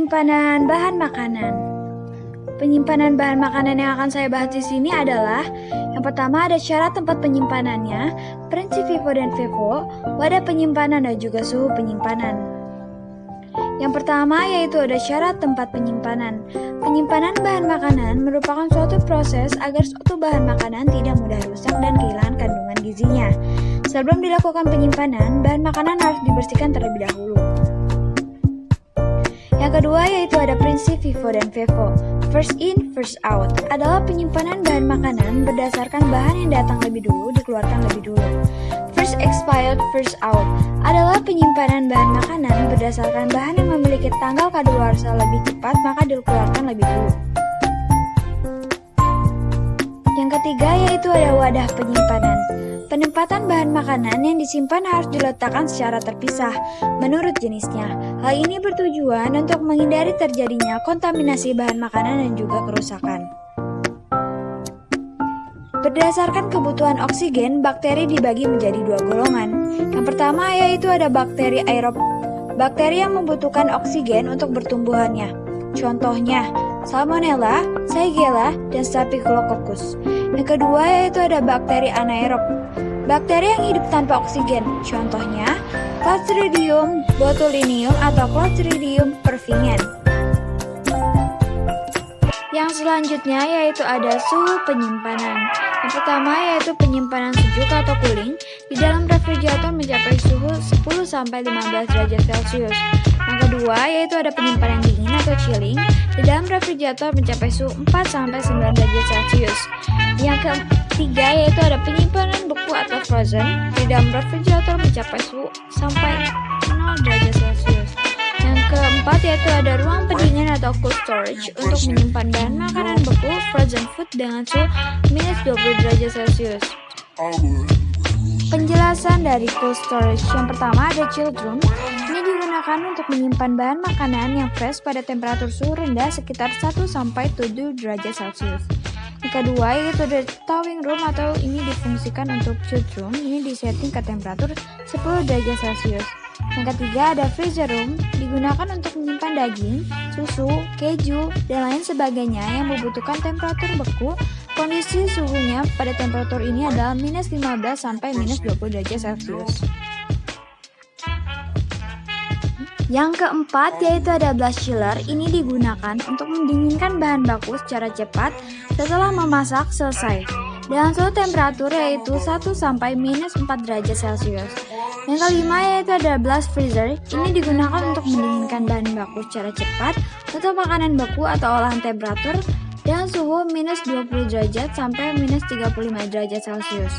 Penyimpanan bahan makanan. Penyimpanan bahan makanan yang akan saya bahas di sini adalah yang pertama ada syarat tempat penyimpanannya, prinsip FIFO dan FIFO, wadah penyimpanan dan juga suhu penyimpanan. Yang pertama yaitu ada syarat tempat penyimpanan. Penyimpanan bahan makanan merupakan suatu proses agar suatu bahan makanan tidak mudah rusak dan kehilangan kandungan gizinya. Sebelum dilakukan penyimpanan, bahan makanan harus dibersihkan terlebih dahulu. Yang kedua yaitu ada prinsip FIFO dan FIFO. First in, first out adalah penyimpanan bahan makanan berdasarkan bahan yang datang lebih dulu dikeluarkan lebih dulu. First expired, first out adalah penyimpanan bahan makanan berdasarkan bahan yang memiliki tanggal kadaluarsa lebih cepat maka dikeluarkan lebih dulu. Yang ketiga yaitu ada wadah penyimpanan. Penempatan bahan makanan yang disimpan harus diletakkan secara terpisah menurut jenisnya. Hal ini bertujuan untuk menghindari terjadinya kontaminasi bahan makanan dan juga kerusakan. Berdasarkan kebutuhan oksigen, bakteri dibagi menjadi dua golongan. Yang pertama yaitu ada bakteri aerob, bakteri yang membutuhkan oksigen untuk bertumbuhannya. Contohnya, Salmonella, Shigella, dan Staphylococcus. Yang kedua yaitu ada bakteri anaerob, bakteri yang hidup tanpa oksigen. Contohnya, Clostridium botulinum atau Clostridium perfringens. Yang selanjutnya yaitu ada suhu penyimpanan. Yang pertama yaitu penyimpanan sejuk atau cooling di dalam refrigerator mencapai suhu 10-15 derajat Celcius. Yang kedua yaitu ada penyimpanan dingin atau chilling di dalam refrigerator mencapai suhu 4-9 derajat Celcius. Yang ketiga yaitu ada penyimpanan beku atau frozen di dalam refrigerator mencapai suhu sampai 0 derajat Celcius. Yang keempat yaitu ada ruang pendingin atau cold storage untuk menyimpan bahan makanan beku frozen food dengan suhu minus 20 derajat Celcius. Penjelasan dari cold storage. Yang pertama ada chilled room. Ini digunakan untuk menyimpan bahan makanan yang fresh pada temperatur suhu rendah sekitar 1-7 derajat Celcius. Yang kedua yaitu ada thawing room atau ini difungsikan untuk chilled room. Ini disetting ke temperatur 10 derajat Celcius. Yang ketiga ada freezer room, digunakan untuk menyimpan daging, susu, keju, dan lain sebagainya yang membutuhkan temperatur beku. Kondisi suhunya pada temperatur ini adalah minus 15 sampai minus 20 derajat Celcius. Yang keempat yaitu ada blast chiller. Ini digunakan untuk mendinginkan bahan baku secara cepat setelah memasak selesai dengan suhu temperatur yaitu 1 sampai minus 4 derajat Celcius. Yang kelima yaitu ada blast freezer. Ini digunakan untuk mendinginkan bahan baku secara cepat untuk makanan beku atau olahan temperatur dengan suhu minus 20 derajat sampai minus 35 derajat Celcius.